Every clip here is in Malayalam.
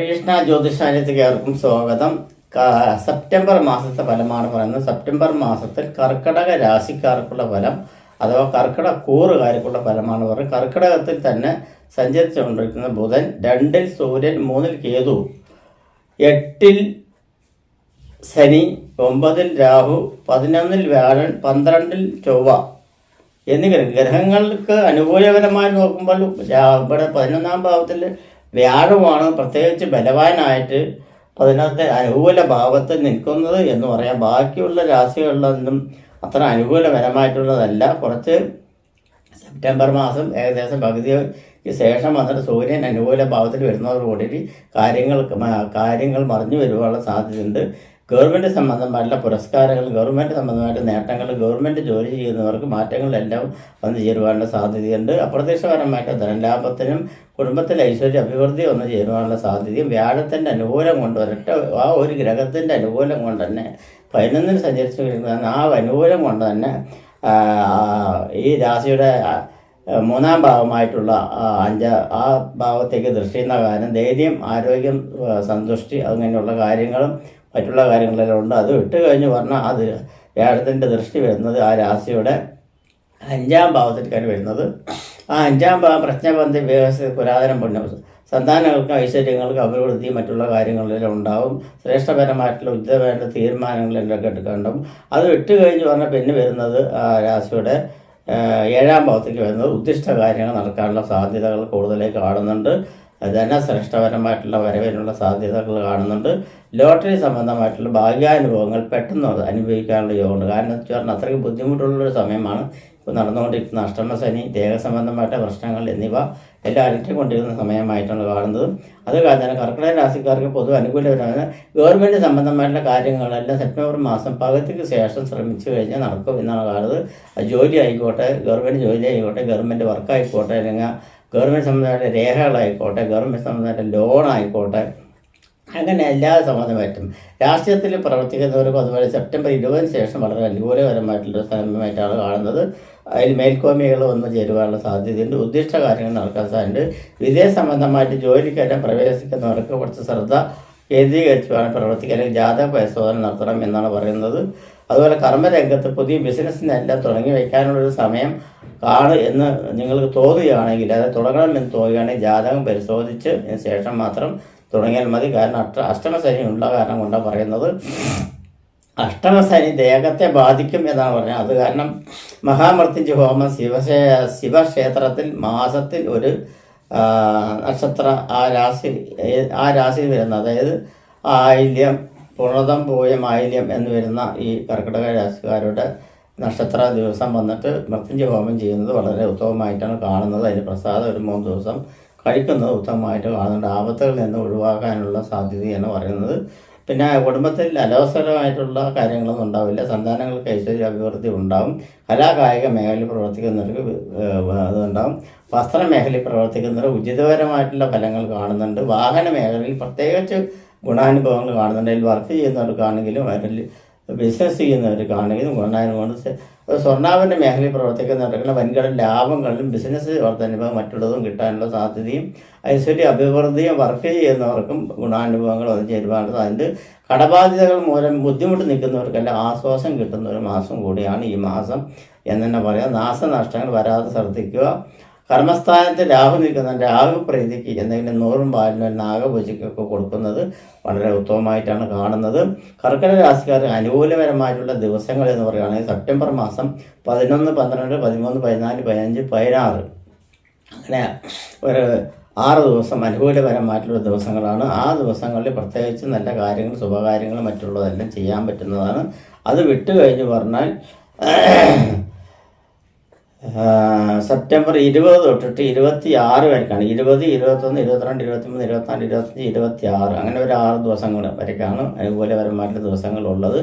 പരീക്ഷണ ജ്യോതിഷാലയത്തിലേക്ക് ഏവർക്കും സ്വാഗതം. സെപ്റ്റംബർ മാസത്തെ ഫലമാണ് പറയുന്നത്. സെപ്റ്റംബർ മാസത്തിൽ കർക്കിടക രാശിക്കാർക്കുള്ള ഫലം അഥവാ കർക്കിടക കൂറുകാർക്കുള്ള ഫലമാണ് പറയുന്നത്. കർക്കിടകത്തിൽ തന്നെ സഞ്ചരിച്ചുകൊണ്ടിരിക്കുന്ന ബുധൻ, 2-ൽ സൂര്യൻ, 3-ൽ കേതു, 8-ൽ ശനി, 9-ൽ രാഹു, 11-ൽ വ്യാഴൻ, 12-ൽ ചൊവ്വ എന്നീ ഗ്രഹങ്ങൾക്ക് അനുകൂലപരമായി നോക്കുമ്പോൾ ഇവിടെ 11-ാം ഭാവത്തിൽ വ്യാഴമാണ് പ്രത്യേകിച്ച് ബലവാനായിട്ട് 11ത്തെ അനുകൂല ഭാവത്തിൽ നിൽക്കുന്നത് എന്ന് പറയാം. ബാക്കിയുള്ള രാശികളിലൊന്നും അത്ര അനുകൂലപരമായിട്ടുള്ളതല്ല. കുറച്ച് സെപ്റ്റംബർ മാസം ഏകദേശം പകുതിക്ക് ശേഷം വന്നിട്ട് സൂര്യൻ അനുകൂല ഭാവത്തിൽ വരുന്നതോടുകൂടി കാര്യങ്ങൾ മറിഞ്ഞു വരുവാനുള്ള സാധ്യതയുണ്ട്. ഗവൺമെൻറ് സംബന്ധമായിട്ടുള്ള പുരസ്കാരങ്ങൾ, ഗവൺമെൻറ് സംബന്ധമായിട്ട് നേട്ടങ്ങൾ, ഗവൺമെൻറ് ജോലി ചെയ്യുന്നവർക്ക് മാറ്റങ്ങളെല്ലാം വന്നു ചേരുവാനുള്ള സാധ്യതയുണ്ട്. അപ്രത്യക്ഷപരമായിട്ട് ധനലാഭത്തിനും കുടുംബത്തിലെ ഐശ്വര്യ അഭിവൃദ്ധി വന്നു ചേരുവാനുള്ള സാധ്യതയും വ്യാഴത്തിൻ്റെ അനുകൂലം കൊണ്ട് ആ ഒരു ഗ്രഹത്തിൻ്റെ അനുകൂലം കൊണ്ട് തന്നെ 11-ൽ സഞ്ചരിച്ചു വരുന്നതാണ്. ആ അനുകൂലം കൊണ്ട് തന്നെ ഈ രാശിയുടെ 3-ാം ഭാവമായിട്ടുള്ള ആ ഭാവത്തേക്ക് ദൃഷ്ടി ചെയ്യുന്ന കാര്യം ധൈര്യം, ആരോഗ്യം, സന്തുഷ്ടി അങ്ങനെയുള്ള കാര്യങ്ങളും മറ്റുള്ള കാര്യങ്ങളെല്ലാം ഉണ്ട്. അത് വിട്ട് കഴിഞ്ഞ് പറഞ്ഞാൽ അത് വ്യാഴത്തിൻ്റെ ദൃഷ്ടി വരുന്നത് ആ രാശിയുടെ 5-ാം ഭാവത്തിലേക്കാണ് വരുന്നത്. ആ 5-ാം ഭാവം പ്രജ്ഞബന്ധ വികസന പുരാതനം പുണ്യം, സന്താനങ്ങൾക്ക് ഐശ്വര്യങ്ങൾക്ക് അഭിവൃദ്ധി മറ്റുള്ള കാര്യങ്ങളെല്ലാം ഉണ്ടാവും. ശ്രേഷ്ഠപരമായിട്ടുള്ള ഉചിതമായിട്ടുള്ള തീരുമാനങ്ങളെല്ലാം എടുക്കേണ്ടും. അത് വിട്ട് കഴിഞ്ഞ് പറഞ്ഞാൽ പിന്നെ വരുന്നത് ആ രാശിയുടെ 7-ാം ഭാവത്തേക്ക് വരുന്നത് ഉദ്ദിഷ്ട കാര്യങ്ങൾ നടക്കാനുള്ള സാധ്യതകൾ കൂടുതലായി കാണുന്നുണ്ട്. ധനശ്രേഷ്ഠപരമായിട്ടുള്ള വരവിനുള്ള സാധ്യതകൾ കാണുന്നുണ്ട്. ലോട്ടറി സംബന്ധമായിട്ടുള്ള ഭാഗ്യാനുഭവങ്ങൾ പെട്ടെന്ന് അനുഭവിക്കാനുള്ള യോഗമുണ്ട്. കാരണം എന്ന് പറഞ്ഞാൽ അത്രയ്ക്ക് ബുദ്ധിമുട്ടുള്ളൊരു സമയമാണ് ഇപ്പോൾ നടന്നുകൊണ്ടിരിക്കുന്ന അഷ്ടമശനി, ദേഹസംബന്ധമായിട്ട് പ്രശ്നങ്ങൾ എന്നിവ എല്ലാം അലട്ടിക്കൊണ്ടിരിക്കുന്ന സമയമായിട്ടാണ് കാണുന്നത്. അത് കാരണം കർക്കിടക രാശിക്കാർക്ക് പൊതുവെ അനുകൂലപരമായ ഗവൺമെൻറ് സംബന്ധമായിട്ടുള്ള കാര്യങ്ങളെല്ലാം സെപ്റ്റംബർ മാസം പകുതിക്ക് ശേഷം ശ്രമിച്ചു കഴിഞ്ഞാൽ നടക്കും എന്നാണ് കാണുന്നത്. ജോലി ആയിക്കോട്ടെ, ഗവൺമെൻറ് ജോലി ആയിക്കോട്ടെ, ഗവൺമെൻറ് വർക്കായിക്കോട്ടെ, അല്ലെങ്കിൽ ഗവൺമെൻറ് സംബന്ധമായിട്ട് രേഖകളായിക്കോട്ടെ, ഗവൺമെൻറ് സംബന്ധമായിട്ട് ലോൺ ആയിക്കോട്ടെ, അങ്ങനെ എല്ലാ സംബന്ധമായിട്ടും രാഷ്ട്രീയത്തിൽ പ്രവർത്തിക്കുന്നവർക്കും അതുപോലെ സെപ്റ്റംബർ 20-ന് ശേഷം വളരെ അനുകൂലപരമായിട്ടുള്ള സമയമായിട്ടാണ് കാണുന്നത്. അതിൽ മേൽക്കോമികൾ വന്ന് ചേരുവാനുള്ള സാധ്യതയുണ്ട്. ഉദ്ദിഷ്ട കാര്യങ്ങൾ നടക്കാൻ സാധ്യതയുണ്ട്. വിദേശ സംബന്ധമായിട്ട് ജോലിക്കെല്ലാം പ്രവേശിക്കുന്നവർക്ക് കുറച്ച് ശ്രദ്ധ കേന്ദ്രീകരിച്ച് വേണം പ്രവർത്തിക്കാൻ, അല്ലെങ്കിൽ ജാതക പരിശോധന നടത്തണം എന്നാണ് പറയുന്നത്. അതുപോലെ കർമ്മരംഗത്ത് പുതിയ ബിസിനസ്സിനെല്ലാം തുടങ്ങി വയ്ക്കാനുള്ളൊരു സമയം എന്ന് നിങ്ങൾക്ക് തോന്നുകയാണെങ്കിൽ, അത് തുടങ്ങണമെന്ന് തോന്നുകയാണെങ്കിൽ ജാതകം പരിശോധിച്ച് ശേഷം മാത്രം തുടങ്ങിയാൽ മതി. കാരണം അഷ്ടമശനി ഉള്ള കാരണം കൊണ്ടാണ് പറയുന്നത്. അഷ്ടമശനി ദേഹത്തെ ബാധിക്കും എന്നാണ് പറഞ്ഞത്. അത് കാരണം മഹാമൃത്യുഞ്ജയ ഹോമം ശിവക്ഷേത്രത്തിൽ മാസത്തിൽ ഒരു നക്ഷത്ര ആ രാശിയിൽ വരുന്ന, അതായത് ആയില്യം, പുണർതം, പൂയം, ആയില്യം എന്ന് വരുന്ന ഈ കർക്കിടക രാശിക്കാരുടെ നക്ഷത്ര ദിവസം വന്നിട്ട് മൃത്യുഞ്ജയ ഹോമം ചെയ്യുന്നത് വളരെ ഉത്തമമായിട്ടാണ് കാണുന്നത്. അതിന് പ്രസാദം ഒരു 3 ദിവസം കഴിക്കുന്നത് ഉത്തമമായിട്ട് കാണുന്നുണ്ട്. ആപത്തുകളിൽ നിന്ന് ഒഴിവാക്കാനുള്ള സാധ്യതയാണ് പറയുന്നത്. പിന്നെ കുടുംബത്തിൽ അലോസരമായിട്ടുള്ള കാര്യങ്ങളൊന്നും ഉണ്ടാവില്ല. സന്താനങ്ങൾക്ക് ഐശ്വര്യ അഭിവൃദ്ധി ഉണ്ടാവും. കലാകായിക മേഖലയിൽ പ്രവർത്തിക്കുന്നവർക്ക് അതുണ്ടാവും. വസ്ത്ര മേഖലയിൽ പ്രവർത്തിക്കുന്നവർ ഉചിതപരമായിട്ടുള്ള ഫലങ്ങൾ കാണുന്നുണ്ട്. വാഹന മേഖലയിൽ പ്രത്യേകിച്ച് ഗുണാനുഭവങ്ങൾ കാണുന്നുണ്ട്. അതിൽ വർക്ക് ചെയ്യുന്നവർക്കാണെങ്കിലും അതിൽ ബിസിനസ് ചെയ്യുന്നവർക്കാണെങ്കിലും ഗുണാനുഭവം. സ്വർണ്ണാഭരണ മേഖലയിൽ പ്രവർത്തിക്കുന്നവർക്കുള്ള വൻകിട ലാഭങ്ങളിലും ബിസിനസ് വർധനവും മറ്റുള്ളതും കിട്ടാനുള്ള സാധ്യതയും ഐശ്വര്യ അഭിവൃദ്ധിയും വർക്ക് ചെയ്യുന്നവർക്കും ഗുണാനുഭവങ്ങൾ വന്നു ചേരുവാനുള്ളത്. അതിൻ്റെ കടബാധ്യതകൾ മൂലം ബുദ്ധിമുട്ട് നിൽക്കുന്നവർക്കെല്ലാം ആശ്വാസം കിട്ടുന്ന ഒരു മാസം കൂടിയാണ് ഈ മാസം എന്ന് തന്നെ പറയാം. നാശനഷ്ടങ്ങൾ വരാതെ ശ്രദ്ധിക്കുക. കർമ്മസ്ഥാനത്ത് രാഹു നിൽക്കുന്ന രാഹു പ്രീതിക്ക് എന്തെങ്കിലും 100 പാലിനും നാഗപൂജയ്ക്കൊക്കെ കൊടുക്കുന്നത് വളരെ ഉത്തമമായിട്ടാണ് കാണുന്നത്. കർക്കിടക രാശിക്കാർക്ക് അനുകൂലപരമായിട്ടുള്ള ദിവസങ്ങൾ എന്ന് പറയുകയാണെങ്കിൽ സെപ്റ്റംബർ മാസം 11, 12, 13, 14, 15, 16 അങ്ങനെ ഒരു 6 ദിവസം അനുകൂലപരമായിട്ടുള്ള ദിവസങ്ങളാണ്. ആ ദിവസങ്ങളിൽ പ്രത്യേകിച്ച് നല്ല കാര്യങ്ങൾ, ശുഭകാര്യങ്ങൾ മറ്റുള്ളതെല്ലാം ചെയ്യാൻ പറ്റുന്നതാണ്. അത് വിട്ട് കഴിഞ്ഞ് പറഞ്ഞാൽ സെപ്റ്റംബർ 20 തൊട്ടിട്ട് 26 വരെക്കാണ്. 20, 21, 22, 23, 24, 25, 26 അങ്ങനെ ഒരു 6 ദിവസങ്ങൾ വരെക്കാണ് അനുകൂലപരമായിട്ടുള്ള ദിവസങ്ങളുള്ളത്.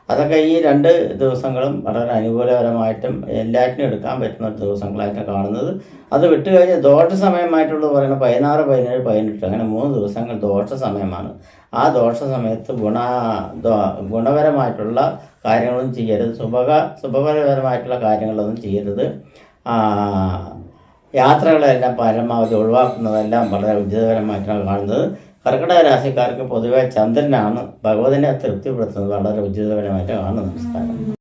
അതൊക്കെ ഈ 2 ദിവസങ്ങളും വളരെ അനുകൂലപരമായിട്ടും എല്ലാറ്റിനും എടുക്കാൻ പറ്റുന്ന ദിവസങ്ങളായിട്ടാണ് കാണുന്നത്. അത് വിട്ട് കഴിഞ്ഞ് ദോഷ സമയമായിട്ടുള്ളത് പറയുന്നത് 16, 17, 18 അങ്ങനെ 3 ദിവസങ്ങൾ ദോഷ സമയമാണ്. ആ ദോഷ സമയത്ത് ഗുണപരമായിട്ടുള്ള കാര്യങ്ങളൊന്നും ചെയ്യരുത്. ശുഭകരപരമായിട്ടുള്ള കാര്യങ്ങളൊന്നും ചെയ്യരുത്. യാത്രകളെല്ലാം പരമാവധി ഒഴിവാക്കുന്നതെല്ലാം വളരെ ഉചിതപരമായിട്ടാണ് കാണുന്നത്. കർക്കിടക രാശിക്കാർക്ക് പൊതുവെ ചന്ദ്രനാണ് ഭഗവതിനെ തൃപ്തിപ്പെടുത്തുന്നത് വളരെ ഉചിതപരമായിട്ട് കാണും. നമസ്കാരം.